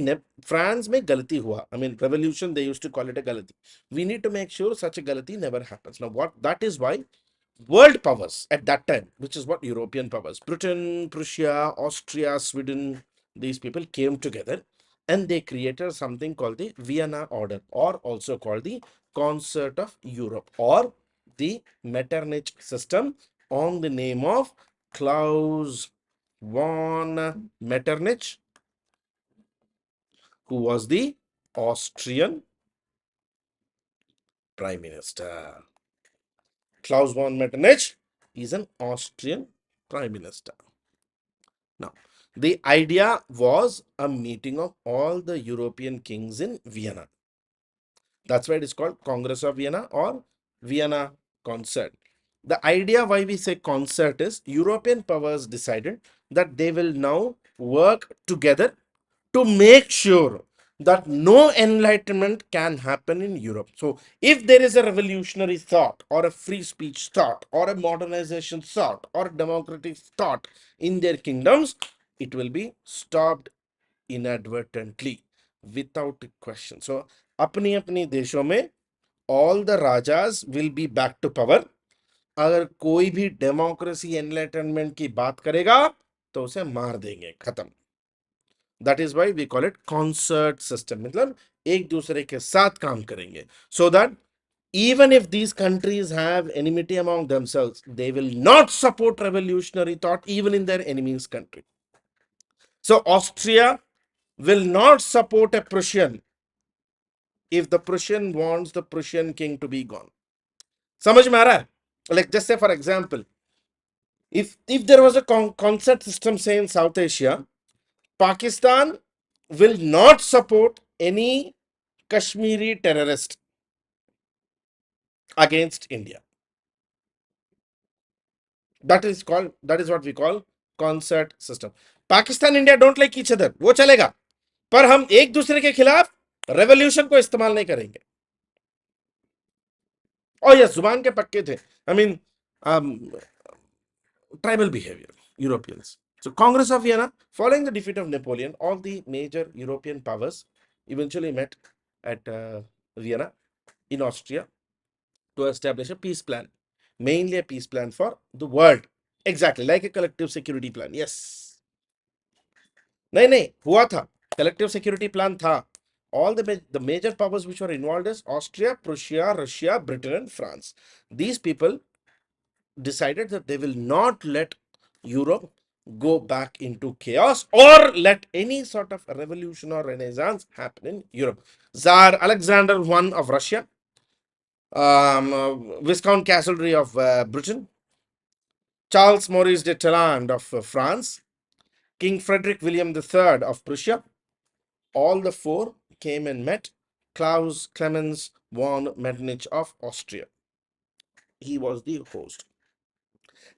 France में गलती हुआ. I mean, revolution, they used to call it a गलती. We need to make sure such a गलती never happens. Now, what that is why world powers at that time, which is what European powers, Britain, Prussia, Austria, Sweden, these people came together and they created something called the Vienna Order, or also called the Concert of Europe, or the Metternich system, on the name of Klaus von Metternich, who was the Austrian Prime Minister. Klaus von Metternich is an Austrian Prime Minister. Now, the idea was a meeting of all the European kings in Vienna. That's why it is called Congress of Vienna or Vienna Concert. The idea why we say concert is European powers decided that they will now work together to make sure that no enlightenment can happen in Europe. So, if there is a revolutionary thought or a free speech thought or a modernization thought or democratic thought in their kingdoms, it will be stopped inadvertently without question. So, अपनी अपनी देशों में all the rajas will be back to power. अगर कोई भी democracy enlightenment की बात करेगा तो उसे मार देंगे, खत्म. That is why we call it concert system. मतलब एक दूसरे के साथ काम करेंगे, so that even if these countries have enmity among themselves, they will not support revolutionary thought even in their enemy's country. So Austria will not support a Prussian if the Prussian wants the Prussian king to be gone. समझ में आ रहा है? Like just say for example, if there was a concert system, say in South Asia, Pakistan will not support any Kashmiri terrorist against India. That is what we call concert system. Pakistan India don't like each other, वो चलेगा, पर हम एक दूसरे के खिलाफ revolution को इस्तेमाल नहीं करेंगे. और ये जुबान के पक्के थे. I mean, tribal behavior, Europeans. So Congress of Vienna, following the defeat of Napoleon, all the major European powers eventually met at Vienna in Austria to establish a peace plan, mainly a peace plan for the world. Exactly, like a collective security plan. Yes. नहीं नहीं हुआ था, collective security plan था. All the major powers which were involved is Austria, Prussia, Russia, Britain, and France. These people decided that they will not let Europe go back into chaos or let any sort of revolution or renaissance happen in Europe. Tsar Alexander I of Russia, Viscount Castlereagh of Britain, Charles Maurice de Talleyrand of France, King Frederick William III of Prussia, all the four came and met Klaus Clemens von Metternich of Austria. He was the host.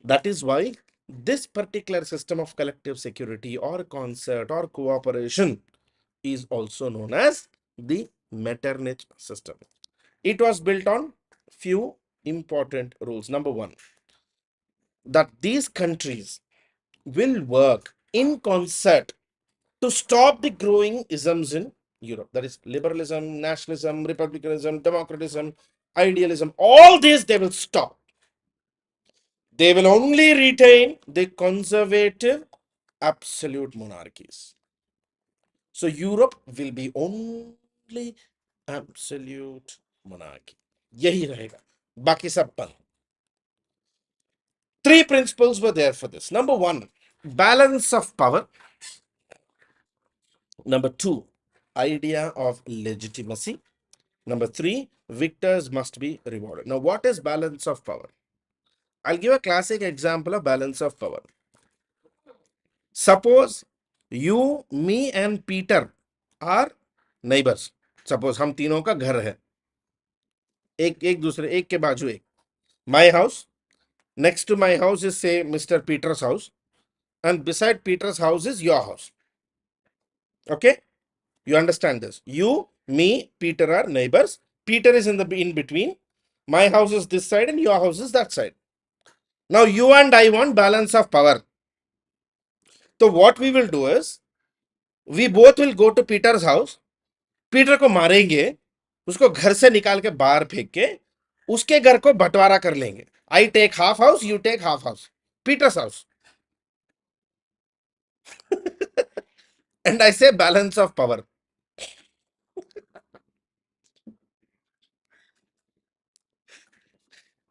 That is why this particular system of collective security or concert or cooperation is also known as the Metternich system. It was built on few important rules. Number one, that these countries will work in concert to stop the growing isms in Europe. That is liberalism, nationalism, republicanism, democratism, idealism. All these they will stop. They will only retain the conservative absolute monarchies. So Europe will be only absolute monarchy. यही रहेगा, बाकी सब बंद. Three principles were there for this. Number one, balance of power. Number two, idea of legitimacy. Number three, victors must be rewarded. Now, what is balance of power? I'll give a classic example of balance of power. Suppose you, me, and Peter are neighbors. Suppose हम तीनों का घर है, एक एक दूसरे एक के बाजू एक. My house, next to my house is say Mr. Peter's house, and beside Peter's house is your house. Okay, you understand this? You, me, Peter are neighbors. Peter is in between. My house is this side and your house is that side. Now you and I want balance of power. So what we will do is we both will go to Peter's house. Peter को मारेंगे, उसको घर से निकाल के बाहर फेंक के उसके घर को बंटवारा कर लेंगे. I take half house, you take half house, Peter's house. And I say balance of power.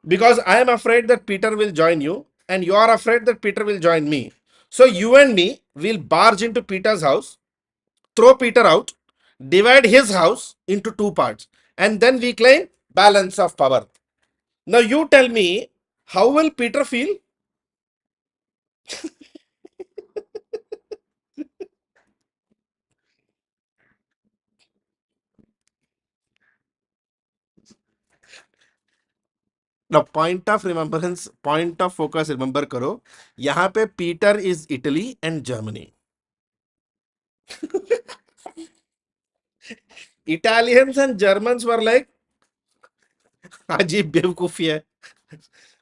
Because I am afraid that Peter will join you, and you are afraid that Peter will join me. So you and me will barge into Peter's house, throw Peter out, divide his house into two parts, and then we claim balance of power. Now you tell me, how will Peter feel? Now, point of focus remember करो, यहाँ पे Peter is Italy and Germany. Italians and Germans were like, अजीब बेवकूफी है,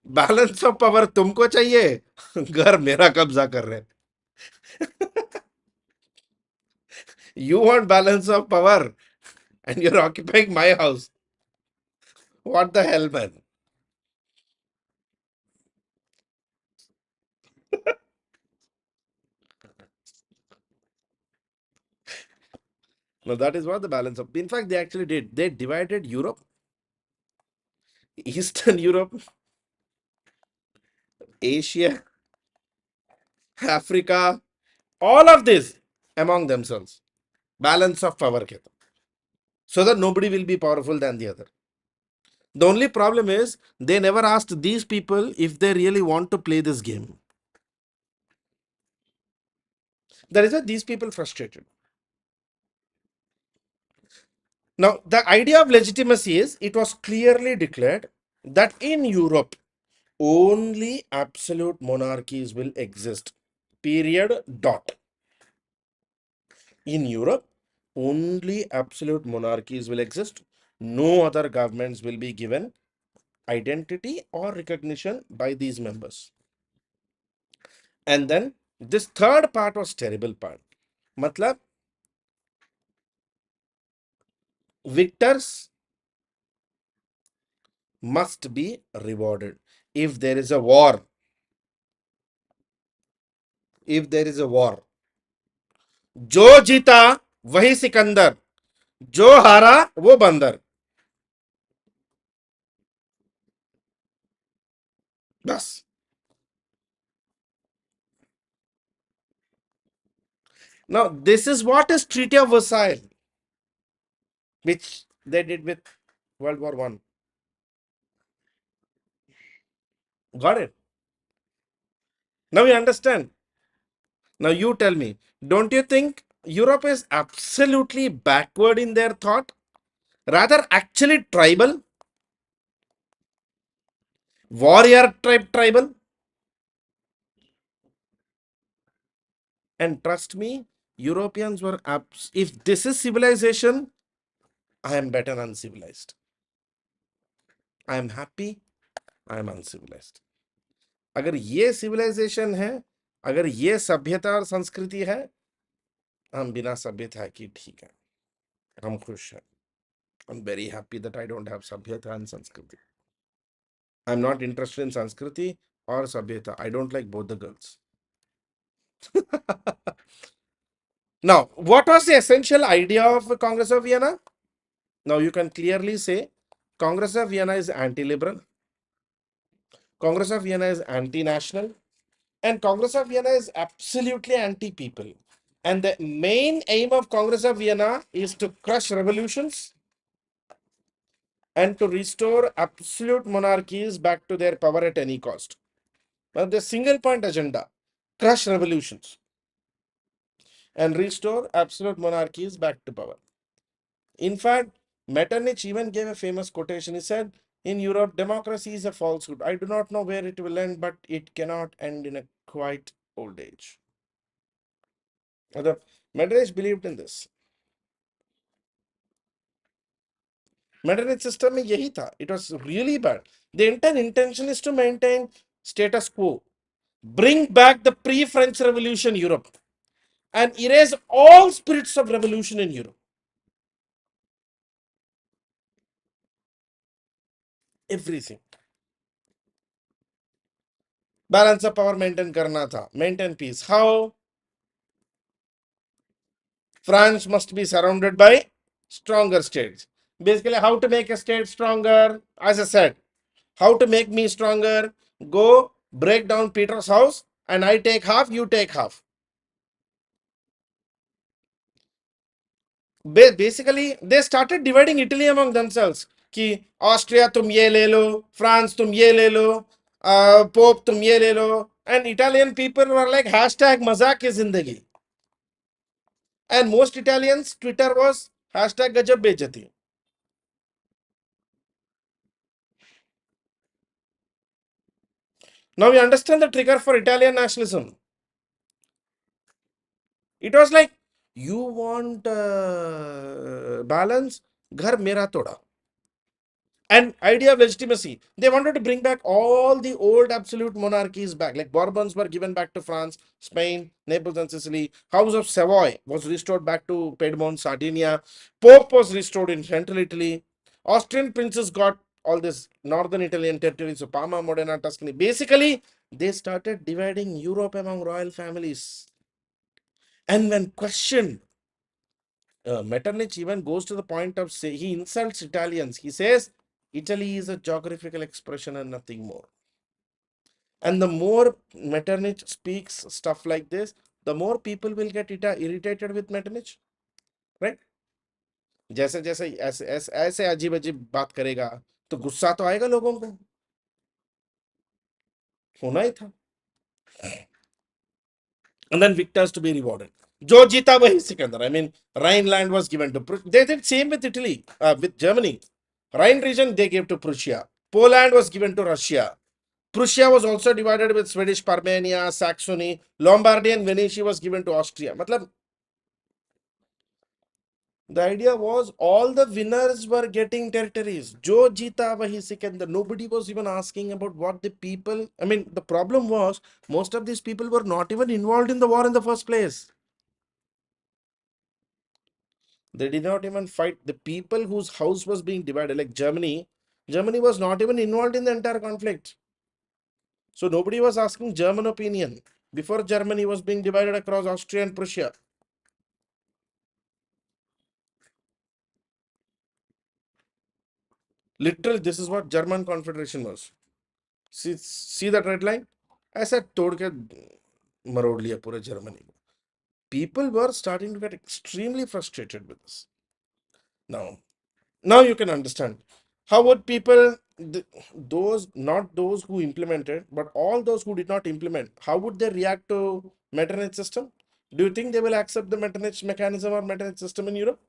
balance of power तुमको चाहिए, घर मेरा कब्जा कर रहे हैं. You want balance of power and you're occupying my house. What the hell, man? No, that is what the balance of. In fact, they actually did. They divided Europe, Eastern Europe, Asia, Africa, all of this among themselves. Balance of power. कहते हैं. So that nobody will be powerful than the other. The only problem is they never asked these people if they really want to play this game. That is why these people frustrated. Now, the idea of legitimacy is it was clearly declared that in Europe, only absolute monarchies will exist. Period. Dot. In Europe, only absolute monarchies will exist. No other governments will be given identity or recognition by these members. And then this third part was terrible part. Matlab, victors must be rewarded. If there is a war, if there is a war, जो जीता वही सिकंदर, जो हारा वो बंदर. बस. Now, this is what is Treaty of Versailles, which they did with World War One. Got it? Now you understand. Now you tell me, don't you think Europe is absolutely backward in their thought? Rather, actually tribal, warrior tribal. And trust me, Europeans were if this is civilization, I am better uncivilized. I am happy, I am uncivilized. अगर ये civilisation है, अगर ये सभ्यता और संस्कृति है, हम बिना सभ्यता की ठीक है, हम खुश हैं. I'm very happy that I don't have Sabhyata and Sanskriti. I'm not interested in Sanskriti or Sabhyata. I don't like both the girls. Now, what was the essential idea of Congress of Vienna? Now, you can clearly say Congress of Vienna is anti-liberal, Congress of Vienna is anti-national, and Congress of Vienna is absolutely anti-people. And the main aim of Congress of Vienna is to crush revolutions and to restore absolute monarchies back to their power at any cost. Now, the single point agenda, crush revolutions and restore absolute monarchies back to power. In fact, Metternich even gave a famous quotation. He said, in Europe, democracy is a falsehood. I do not know where it will end, but it cannot end in a quiet old age. Metternich believed in this. Metternich system में यही था. It was really bad. The entire intention is to maintain status quo, bring back the pre-French Revolution Europe, and erase all spirits of revolution in Europe. Everything. Balance of power maintain करना था. Maintain peace. How? France must be surrounded by stronger states. Basically, how to make a state stronger? As I said, how to make me stronger? Go break down Peter's house and I take half, you take half. Basically, they started dividing Italy among themselves. कि Austria तुम ये ले लो, France तुम ये ले लो, pope तुम ये ले लो. And Italian people were like hashtag मजाक की जिंदगी. And most Italians Twitter was hashtag गजब बेइज्जती. Now you understand the trigger for Italian nationalism. It was like, you want balance, ghar mera toda. And idea of legitimacy. They wanted to bring back all the old absolute monarchies back. Like Bourbons were given back to France, Spain, Naples, and Sicily. House of Savoy was restored back to Piedmont, Sardinia. Pope was restored in central Italy. Austrian princes got all this northern Italian territories, so Parma, Modena, Tuscany. Basically, they started dividing Europe among royal families. And when questioned, Metternich even goes to the point of say he insults Italians. He says Italy is a geographical expression and nothing more. And the more Metternich speaks stuff like this, the more people will get irritated with Metternich, right? जैसे जैसे ऐसे अजीब अजीब बात करेगा तो गुस्सा तो आएगा लोगों को, होना ही था. And then victors to be rewarded. जो जीता वही Sikandar. I mean, Rhineland was given to they did same with Italy, with Germany. Rhine region they gave to Prussia. Poland was given to Russia. Prussia was also divided with Swedish Parmenia, Saxony. Lombardy and Venetia was given to Austria. Matlab, the idea was all the winners were getting territories. Jo jeeta wahi sikandar. Nobody was even asking about what the people. I mean, the problem was most of these people were not even involved in the war in the first place. They did not even fight. The people whose house was being divided, like Germany, Germany was not even involved in the entire conflict. So nobody was asking German opinion. Before Germany was being divided across Austria and Prussia. Literally, this is what German Confederation was. See that red line? ऐसा तोड़ के मरोड़ लिया पूरे Germany. People were starting to get extremely frustrated with this. Now you can understand how would people, those not those who implemented, but all those who did not implement, how would they react to Metternich system? Do you think they will accept the Metternich mechanism or Metternich system in Europe?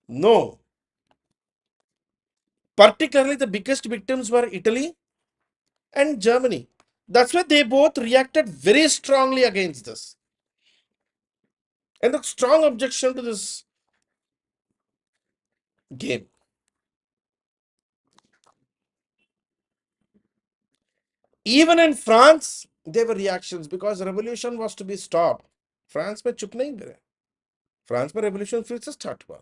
No. Particularly, the biggest victims were Italy and Germany. That's why they both reacted very strongly against this. And a strong objection to this game. Even in France, there were reactions because revolution was to be stopped. France में चुप नहीं गए. France में revolution फिर से start हुआ.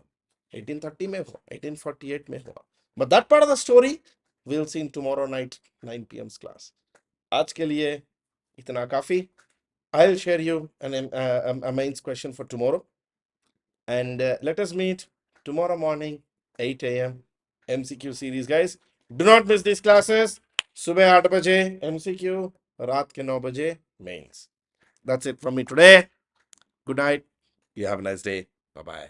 1830 में हुआ, 1848 में हुआ. But that part of the story we'll see in tomorrow night 9 p.m.'s class. आज के लिए इतना काफी. I'll share you a mains question for tomorrow. And let us meet tomorrow morning, 8 a.m. MCQ series, guys. Do not miss these classes. सुबह 8 बजे MCQ, रात के 9 बजे mains. That's it from me today. Good night. You have a nice day. Bye bye.